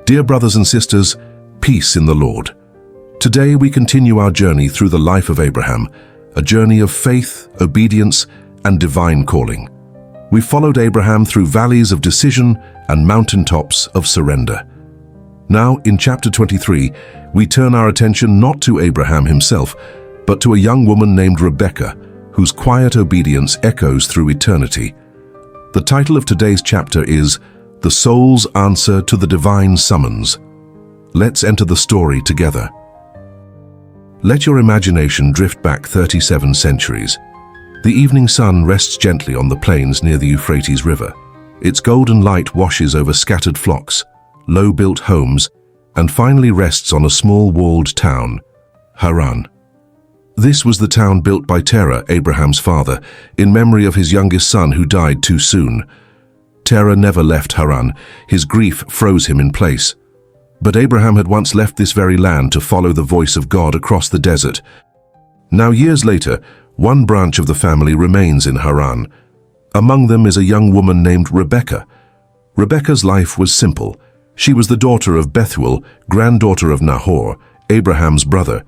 Dear brothers and sisters, peace in the Lord. Today we continue our journey through the life of Abraham, a journey of faith, obedience, and divine calling. We followed Abraham through valleys of decision and mountaintops of surrender. Now, in chapter 23, we turn our attention not to Abraham himself, but to a young woman named Rebekah, whose quiet obedience echoes through eternity. The title of today's chapter is The Soul's Answer to the Divine Summons. Let's enter the story together. Let your imagination drift back 37 centuries. The evening sun rests gently on the plains near the Euphrates River. Its golden light washes over scattered flocks, low-built homes, and finally rests on a small walled town, Haran. This was the town built by Terah, Abraham's father, in memory of his youngest son who died too soon. Terah never left Haran. His grief froze him in place. But Abraham had once left this very land to follow the voice of God across the desert. Now, years later, one branch of the family remains in Haran. Among them is a young woman named Rebekah. Rebekah's life was simple. She was the daughter of Bethuel, granddaughter of Nahor, Abraham's brother.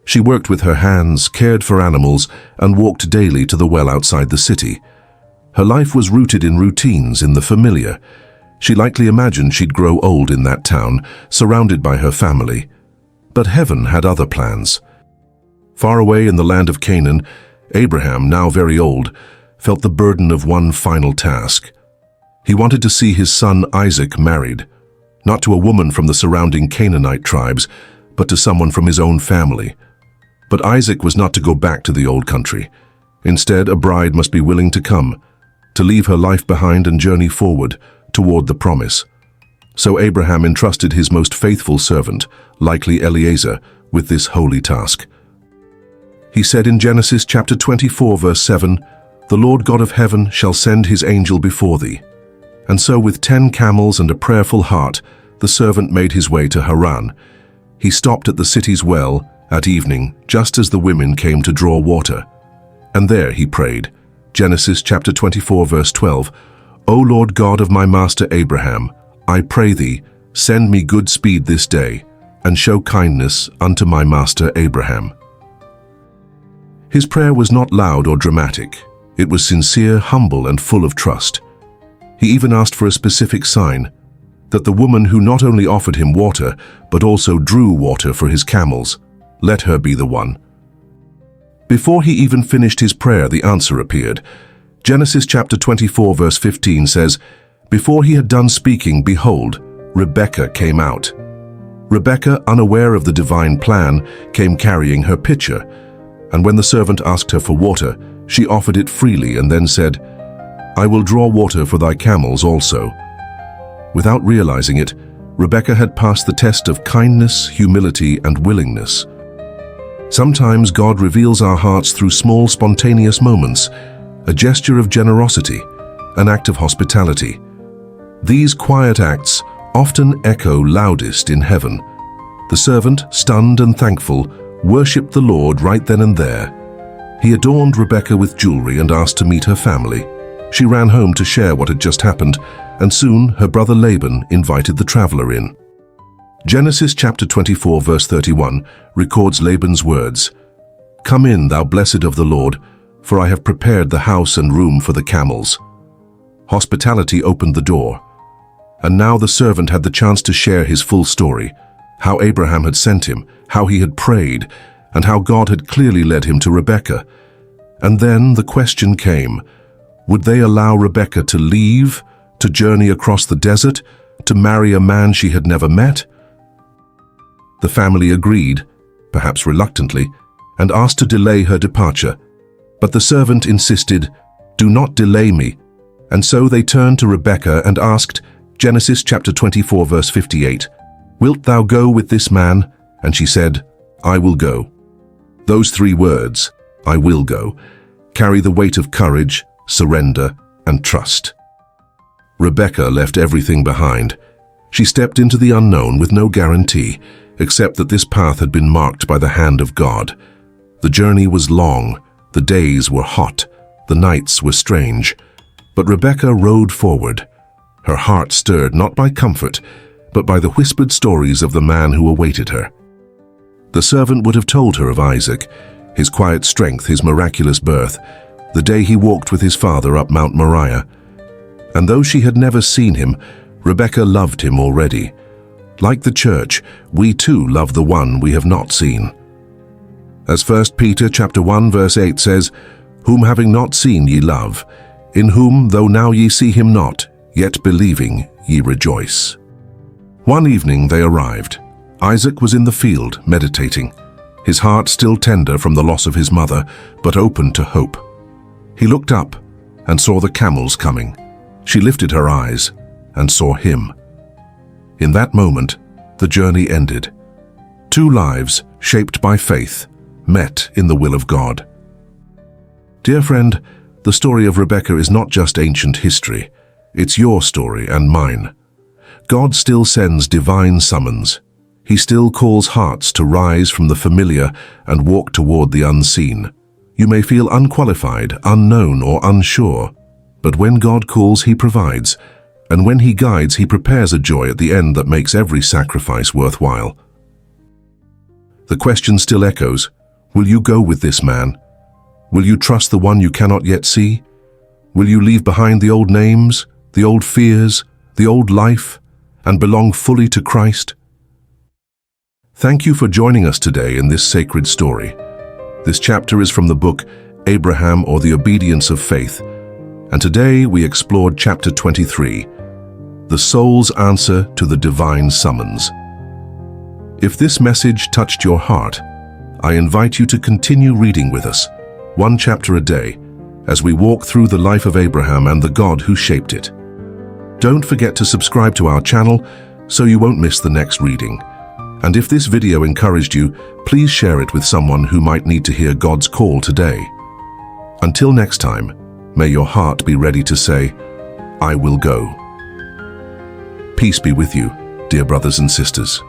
She worked with her hands, cared for animals, and walked daily to the well outside the city. Her life was rooted in routines, in the familiar. She likely imagined she'd grow old in that town, surrounded by her family. But heaven had other plans. Far away in the land of Canaan, Abraham, now very old, felt the burden of one final task. He wanted to see his son Isaac married, not to a woman from the surrounding Canaanite tribes, but to someone from his own family. But Isaac was not to go back to the old country. Instead, a bride must be willing to come, to leave her life behind and journey forward toward the promise. So Abraham entrusted his most faithful servant, likely Eliezer, with this holy task. He said in Genesis chapter 24, verse 7, "The Lord God of heaven shall send his angel before thee." And so with 10 camels and a prayerful heart, the servant made his way to Haran. He stopped at the city's well at evening, just as the women came to draw water. And there he prayed. Genesis chapter 24, verse 12, "O Lord God of my master Abraham, I pray thee, send me good speed this day, and show kindness unto my master Abraham." His prayer was not loud or dramatic. It was sincere, humble, and full of trust. He even asked for a specific sign, that the woman who not only offered him water, but also drew water for his camels, let her be the one. Before he even finished his prayer, the answer appeared. Genesis chapter 24, verse 15 says, "Before he had done speaking, behold, Rebekah came out." Rebekah, unaware of the divine plan, came carrying her pitcher, and when the servant asked her for water, she offered it freely and then said, "I will draw water for thy camels also." Without realizing it, Rebekah had passed the test of kindness, humility, and willingness. Sometimes God reveals our hearts through small, spontaneous moments, a gesture of generosity, an act of hospitality. These quiet acts often echo loudest in heaven. The servant, stunned and thankful, worshipped the Lord right then and there. He adorned Rebekah with jewelry and asked to meet her family. She ran home to share what had just happened, and soon her brother Laban invited the traveler in. Genesis chapter 24, verse 31 records Laban's words, "Come in, thou blessed of the Lord, for I have prepared the house and room for the camels." Hospitality opened the door, and now the servant had the chance to share his full story, how Abraham had sent him, how he had prayed, and how God had clearly led him to Rebekah. And then the question came, would they allow Rebekah to leave, to journey across the desert, to marry a man she had never met? The family agreed, perhaps reluctantly, and asked to delay her departure. But the servant insisted, "Do not delay me." And so they turned to Rebekah and asked, Genesis chapter 24, verse 58, "Wilt thou go with this man?" And she said, "I will go." Those 3 words, "I will go," carry the weight of courage, surrender, and trust. Rebekah left everything behind. She stepped into the unknown with no guarantee, except that this path had been marked by the hand of God. The journey was long, the days were hot, the nights were strange. But Rebekah rode forward, her heart stirred not by comfort, but by the whispered stories of the man who awaited her. The servant would have told her of Isaac, his quiet strength, his miraculous birth, the day he walked with his father up Mount Moriah. And though she had never seen him, Rebekah loved him already. Like the church, we too love the one we have not seen. As 1 Peter chapter 1 verse 8 says, "Whom having not seen ye love, in whom, though now ye see him not, yet believing ye rejoice." One evening they arrived. Isaac was in the field, meditating, his heart still tender from the loss of his mother, but open to hope. He looked up and saw the camels coming. She lifted her eyes and saw him. In that moment, the journey ended. Two lives, shaped by faith, met in the will of God. Dear friend, the story of Rebekah is not just ancient history. It's your story and mine. God still sends divine summons. He still calls hearts to rise from the familiar and walk toward the unseen. You may feel unqualified, unknown, or unsure, but when God calls, He provides, and when He guides, He prepares a joy at the end that makes every sacrifice worthwhile. The question still echoes, will you go with this man? Will you trust the one you cannot yet see? Will you leave behind the old names, the old fears, the old life, and belong fully to Christ? Thank you for joining us today in this sacred story. This chapter is from the book Abraham, or the Obedience of Faith, and today we explored chapter 23, the soul's answer to the divine summons. If this message touched your heart, I invite you to continue reading with us, one chapter a day, as we walk through the life of Abraham and the God who shaped it. Don't forget to subscribe to our channel so you won't miss the next reading. And if this video encouraged you, please share it with someone who might need to hear God's call today. Until next time, may your heart be ready to say, "I will go." Peace be with you, dear brothers and sisters.